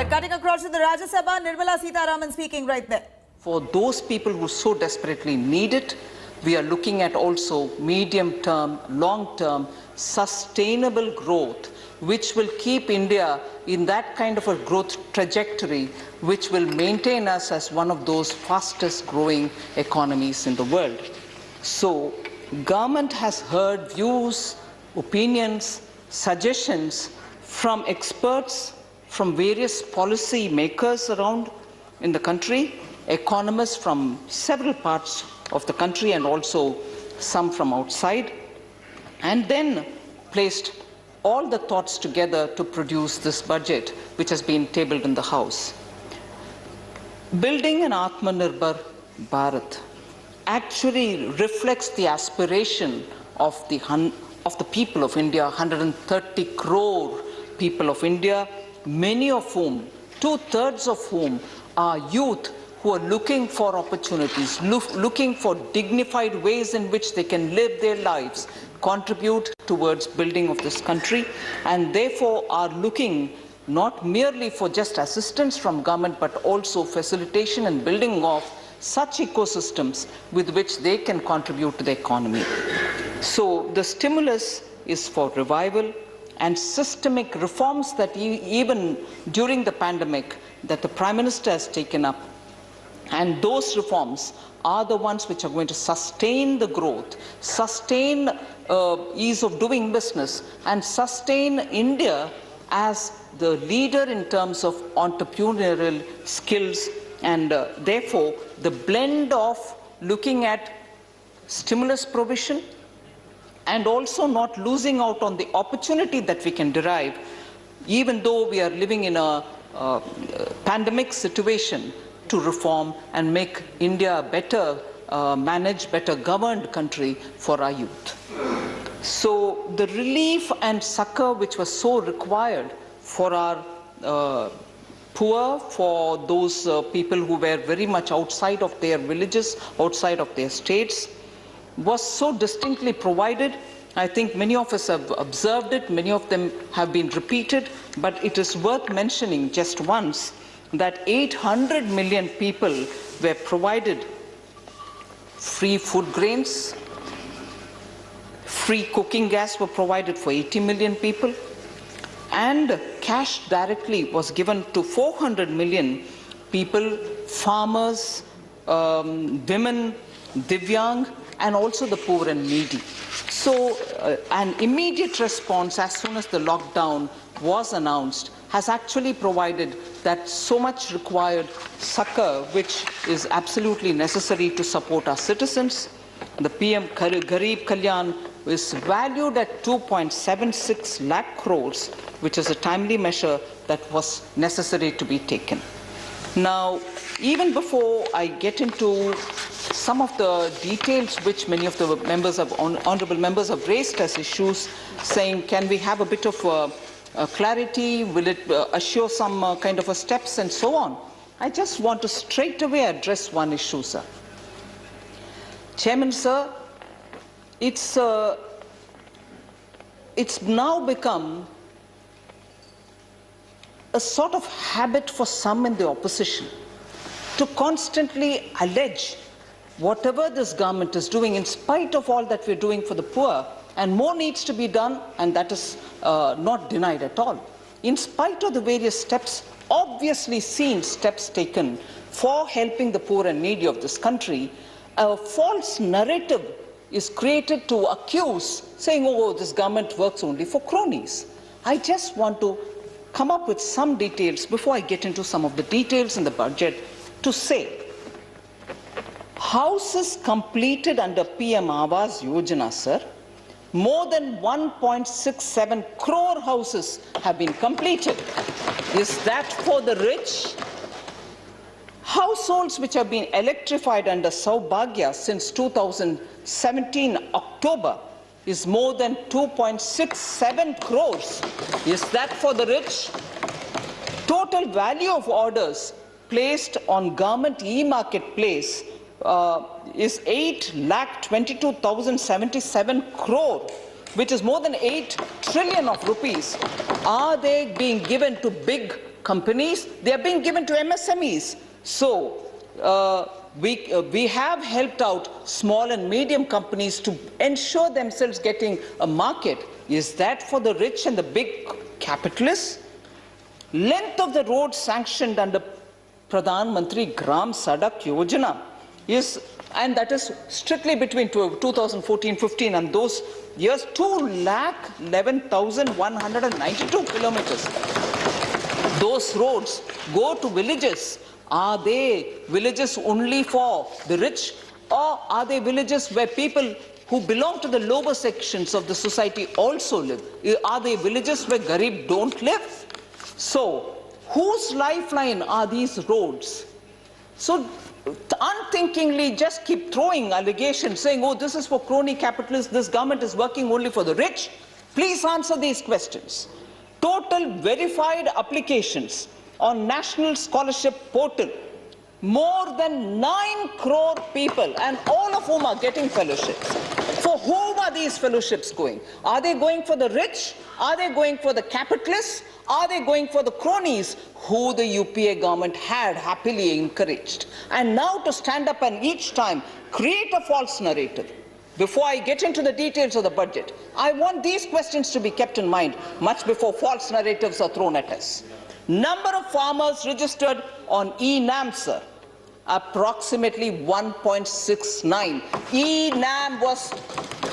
right, cutting across to the Rajya Sabha, Nirmala Sitharaman speaking right there. For those people who so desperately need it, we are looking at also medium-term, long-term, sustainable growth, which will keep India in that kind of a growth trajectory, which will maintain us as one of those fastest growing economies in the world. So, government has heard views, opinions, suggestions from experts, from various policy makers around in the country, economists from several parts of the country and also some from outside, and then placed all the thoughts together to produce this budget which has been tabled in the House. Building an Atmanirbhar Bharat actually reflects the aspiration of the people of India, 130 crore people of India, many of whom, 2/3 of whom are youth who are looking for opportunities, looking for dignified ways in which they can live their lives, contribute towards building of this country, and therefore are looking not merely for just assistance from government, but also facilitation and building of such ecosystems with which they can contribute to the economy. So the stimulus is for revival and systemic reforms that even during the pandemic that the Prime Minister has taken up. And those reforms are the ones which are going to sustain the growth, sustain ease of doing business, and sustain India as the leader in terms of entrepreneurial skills. And therefore, the blend of looking at stimulus provision and also not losing out on the opportunity that we can derive, even though we are living in a pandemic situation, to reform and make India a better managed, better governed country for our youth. So the relief and succor which was so required for our poor, for those people who were very much outside of their villages, outside of their states, was so distinctly provided. I think many of us have observed it, many of them have been repeated, but it is worth mentioning just once that 800 million people were provided free food grains, free cooking gas were provided for 80 million people, and cash directly was given to 400 million people, farmers, women, Divyang, and also the poor and needy. So an immediate response as soon as the lockdown was announced has actually provided that so much required succor which is absolutely necessary to support our citizens. The PM Garib Kalyan is valued at 2.76 lakh crores, which is a timely measure that was necessary to be taken. Now, even before I get into some of the details which many of the members of honorable members have raised as issues, saying, can we have a bit of clarity, will it assure some kind of a steps and so on, I just want to straight away address one issue, sir. Chairman, sir, it's now become a sort of habit for some in the opposition to constantly allege whatever this government is doing, in spite of all that we're doing for the poor, and more needs to be done, and that is not denied at all. In spite of the various steps, obviously seen steps taken for helping the poor and needy of this country, a false narrative is created to accuse, saying, oh, this government works only for cronies. I just want to come up with some details before I get into some of the details in the budget to say, houses completed under PM Awas Yojana, sir, more than 1.67 crore houses have been completed. Is that for the rich? Households which have been electrified under Saubhagya since 2017 October is more than 2.67 crores. Is that for the rich? Total value of orders placed on government e-marketplace is 8,22,077 crore, which is more than 8 trillion of rupees. Are they being given to big companies, they are being given to MSMEs. So we have helped out small and medium companies to ensure themselves getting a market. Is that for the rich and the big capitalists? Length of the road sanctioned under Pradhan Mantri Gram Sadak Yojana is, and that is strictly between 2014-15 and those years, 2,11,192 kilometers. Those roads go to villages. Are they villages only for the rich, or are they villages where people who belong to the lower sections of the society also live? Are they villages where Garib don't live? So, whose lifeline are these roads? So, unthinkingly just keep throwing allegations saying, oh, this is for crony capitalists, this government is working only for the rich. Please answer these questions. Total verified applications on National Scholarship Portal, more than 9 crore people, and all of whom are getting fellowships. For whom are these fellowships going? Are they going for the rich? Are they going for the capitalists? Are they going for the cronies who the UPA government had happily encouraged? And now to stand up and each time create a false narrative. Before I get into the details of the budget, I want these questions to be kept in mind much before false narratives are thrown at us. Number of farmers registered on eNAM, sir, approximately 1.69. eNAM was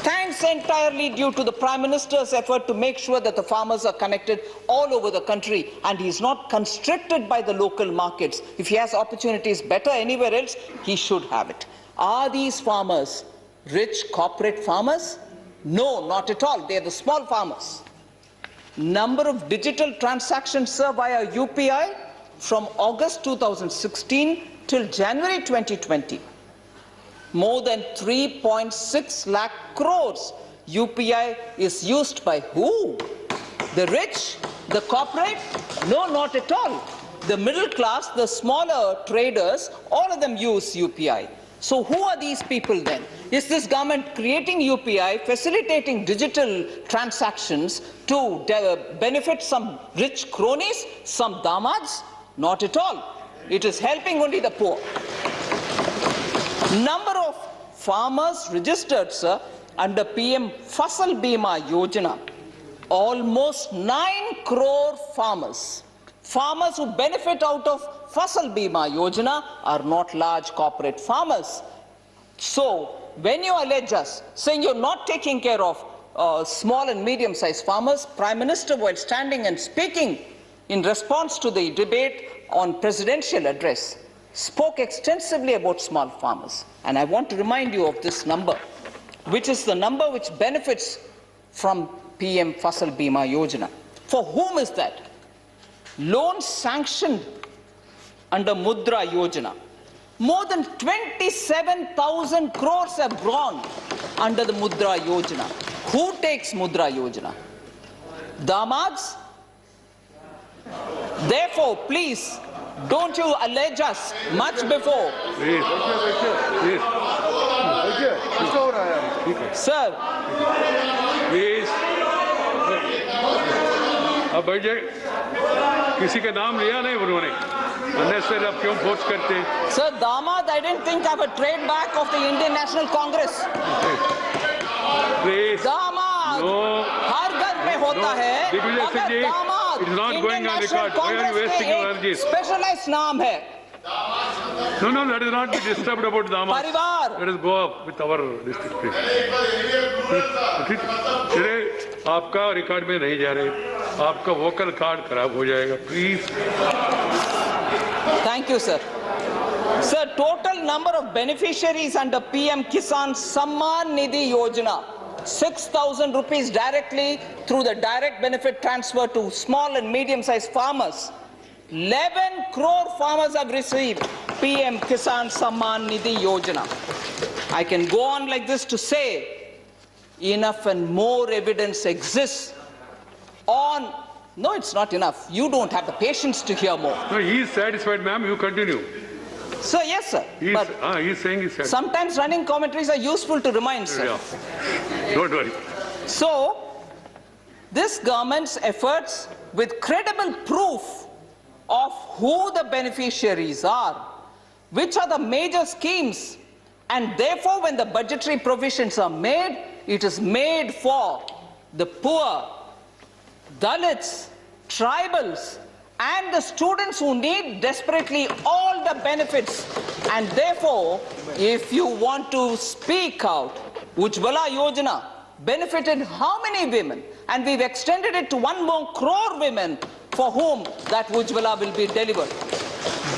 thanks entirely due to the Prime Minister's effort to make sure that the farmers are connected all over the country and he is not constricted by the local markets. If he has opportunities better anywhere else, he should have it. Are these farmers rich corporate farmers? No, not at all. They are the small farmers. Number of digital transactions, sir, via UPI from August 2016 till January 2020. More than 3.6 lakh crores. UPI is used by who? The rich? The corporate? No, not at all. The middle class, the smaller traders, all of them use UPI. So who are these people then? Is this government creating UPI, facilitating digital transactions to benefit some rich cronies, some damads? Not at all. It is helping only the poor. Number of farmers registered, sir, under PM Fasal Bima Yojana, almost 9 crore farmers. Farmers who benefit out of Fasal Bima Yojana are not large corporate farmers. So, when you allege us, saying you're not taking care of small and medium-sized farmers, Prime Minister, while standing and speaking in response to the debate on presidential address, spoke extensively about small farmers. And I want to remind you of this number, which is the number which benefits from PM Fasal Bima Yojana. For whom is that? Loans sanctioned under Mudra Yojana. More than 27,000 crores have gone under the Mudra Yojana. Who takes Mudra Yojana? Damads? Therefore, please, don't you allege us much before. Please. Sir. Please. अब बैठ जाए किसी का नाम लिया नहीं उन्होंने unnecessary आप क्यों फोर्स करते हैं Sir, Damad, I didn't think I would trade back of the Indian National Congress. Please. Damad, No. हर घर में होता है. Digvijay Singh ji, it is not going on record. Why are you wasting your energy? Specialized नाम है. No, let us not be disturbed about Damas. परिवार. Let us go up with our district, please. चले, आपका record में नहीं जा रहे. आपका वोकल कार्ड खराब हो जाएगा. Please. Thank you, sir. Sir, total number of beneficiaries under PM Kisan Samman Nidhi Yojana, 6,000 rupees directly through the direct benefit transfer to small and medium-sized farmers. 11 crore farmers have received PM Kisan Samman Nidhi Yojana. I can go on like this to say enough and more evidence exists on. No, it's not enough. You don't have the patience to hear more. No, he is satisfied, ma'am. You continue. So, yes, sir. He is saying he's satisfied. Sometimes running commentaries are useful to remind, sir. Yeah. Don't worry. So, this government's efforts with credible proof of who the beneficiaries are, which are the major schemes, and therefore when the budgetary provisions are made, it is made for the poor, Dalits, tribals, and the students who need desperately all the benefits. And therefore, if you want to speak out, Ujjwala Yojana benefited how many women? And we've extended it to 1 more crore women for whom that Ujjwala will be delivered.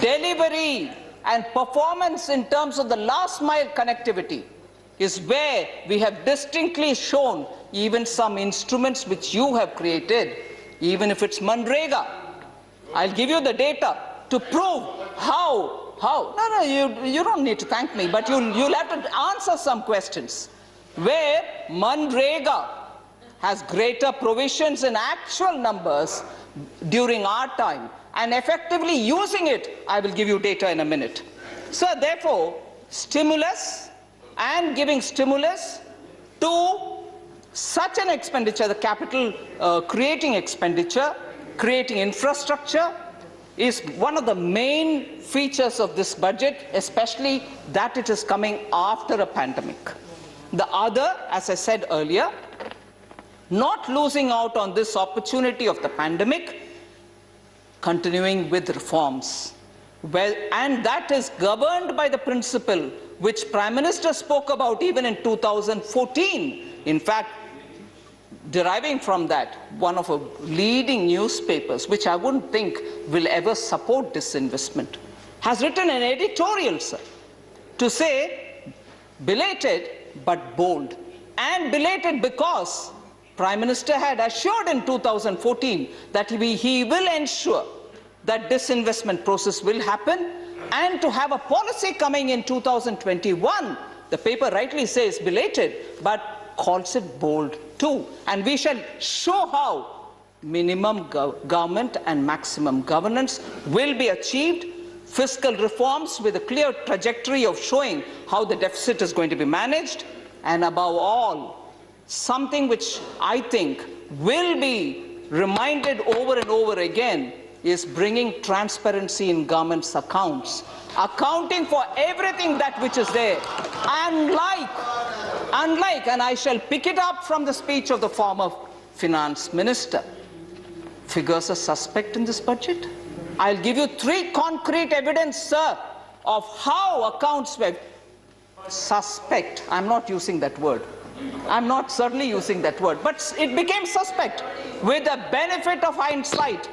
Delivery and performance in terms of the last mile connectivity is where we have distinctly shown even some instruments which you have created, even if it's Manrega. I'll give you the data to prove how. No, you don't need to thank me, but you'll have to answer some questions. Where Manrega has greater provisions in actual numbers during our time, and effectively using it, I will give you data in a minute. So therefore, stimulus and giving stimulus to such an expenditure, the capital creating expenditure, creating infrastructure, is one of the main features of this budget, especially that it is coming after a pandemic. The other, as I said earlier, not losing out on this opportunity of the pandemic, continuing with reforms. Well, and that is governed by the principle which Prime Minister spoke about even in 2014. In fact, deriving from that, one of our leading newspapers, which I wouldn't think will ever support disinvestment, has written an editorial, sir, to say belated but bold. And belated because Prime Minister had assured in 2014 that he will ensure that disinvestment process will happen, and to have a policy coming in 2021, the paper rightly says belated, but calls it bold too. And we shall show how minimum government and maximum governance will be achieved, fiscal reforms with a clear trajectory of showing how the deficit is going to be managed, and above all, something which I think will be reminded over and over again is bringing transparency in government's accounts, accounting for everything that which is there. Unlike, and I shall pick it up from the speech of the former finance minister, figures are suspect in this budget. I'll give you 3 concrete evidence, sir, of how accounts were suspect. I'm not using that word. I'm not certainly using that word, but it became suspect. With the benefit of hindsight,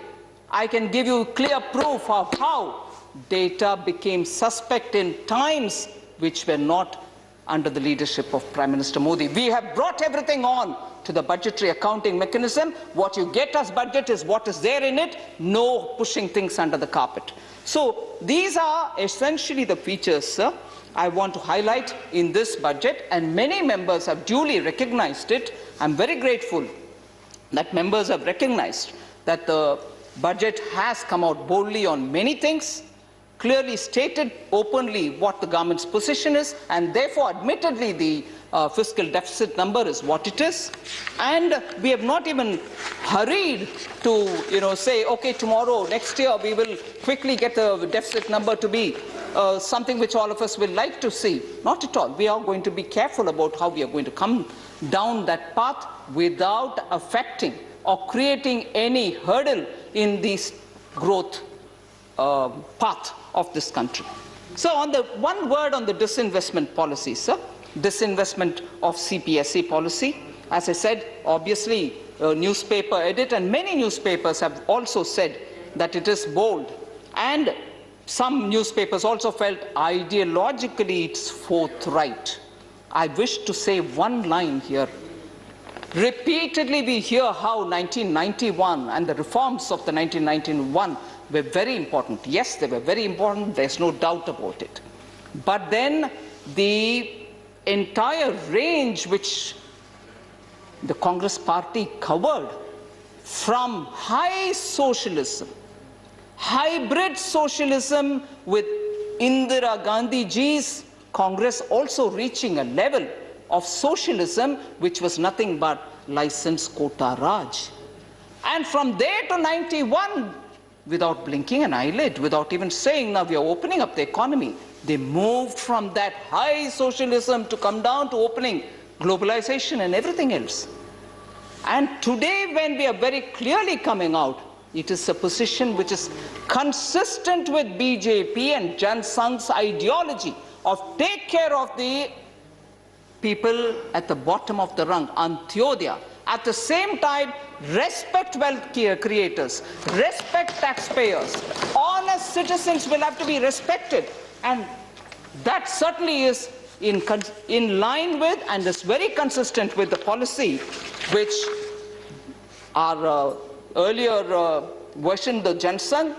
I can give you clear proof of how data became suspect in times which were not under the leadership of Prime Minister Modi. We have brought everything on to the budgetary accounting mechanism. What you get as budget is what is there in it, no pushing things under the carpet. So these are essentially the features, sir, I want to highlight in this budget, and many members have duly recognized it. I'm very grateful that members have recognized that the budget has come out boldly on many things, clearly stated openly what the government's position is, and therefore admittedly the fiscal deficit number is what it is. And we have not even hurried to say, okay, tomorrow, next year, we will quickly get the deficit number to be something which all of us will like to see. Not at all. We are going to be careful about how we are going to come down that path without affecting or creating any hurdle in this growth path of this country. So on the one word on the disinvestment policy, sir, disinvestment of CPSE policy, as I said, obviously newspaper edit and many newspapers have also said that it is bold, and some newspapers also felt ideologically it's forthright. I wish to say one line here. Repeatedly we hear how 1991 and the reforms of the 1991 were very important. Yes, they were very important, there's no doubt about it. But then the entire range which the Congress party covered, from high socialism, hybrid socialism with Indira Gandhiji's Congress also reaching a level of socialism which was nothing but licensed quota Raj. And from there to 91, without blinking an eyelid, without even saying, now we are opening up the economy. They moved from that high socialism to come down to opening, globalization and everything else. And today, when we are very clearly coming out, it is a position which is consistent with BJP and Jan Sangh's ideology of take care of the people at the bottom of the rung, Antyodaya. At the same time, respect wealth creators, respect taxpayers. Honest citizens will have to be respected. And that certainly is in line with and is very consistent with the policy which our earlier version, the Jan Sangh,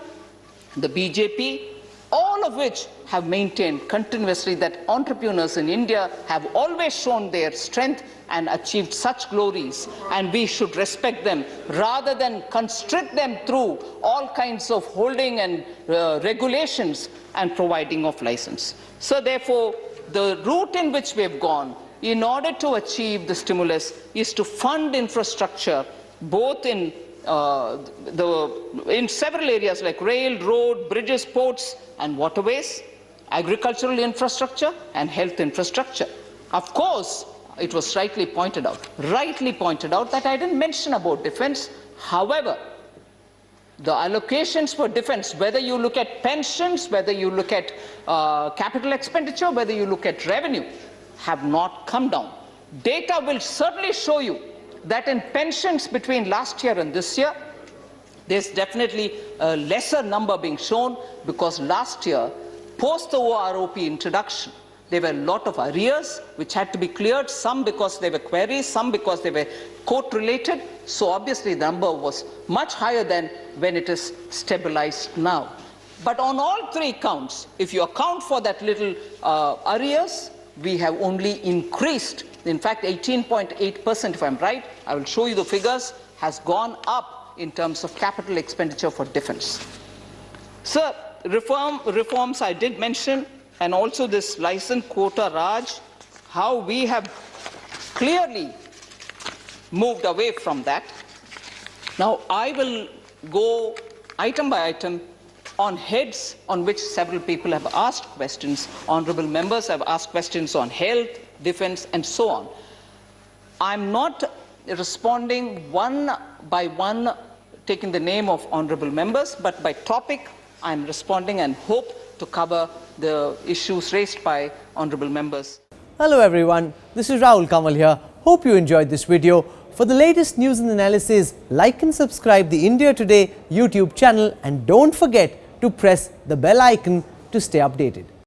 the BJP, all of which have maintained continuously that entrepreneurs in India have always shown their strength and achieved such glories, and we should respect them rather than constrict them through all kinds of holding and regulations and providing of license. So therefore, the route in which we have gone in order to achieve the stimulus is to fund infrastructure both in several areas like rail, road, bridges, ports and waterways, agricultural infrastructure and health infrastructure. Of course, it was rightly pointed out that I didn't mention about defense. However, the allocations for defense, whether you look at pensions, whether you look at capital expenditure, whether you look at revenue, have not come down. Data will certainly show you that in pensions between last year and this year, there's definitely a lesser number being shown, because last year, post the OROP introduction, there were a lot of arrears which had to be cleared, some because they were queries, some because they were court-related. So obviously the number was much higher than when it is stabilized now. But on all three counts, if you account for that little arrears, we have only increased. In fact, 18.8%, if I'm right, I will show you the figures, has gone up in terms of capital expenditure for defense. So reforms I did mention, and also this license quota Raj, how we have clearly moved away from that. Now I will go item by item on heads on which several people have asked questions. Honorable members have asked questions on health, defense and so on. I'm not responding one by one, taking the name of honorable members, but by topic I'm responding and hope to cover the issues raised by honorable members. Hello everyone, this is Rahul Kamal here. Hope you enjoyed this video. For the latest news and analysis, like and subscribe the India Today YouTube channel, and don't forget to press the bell icon to stay updated.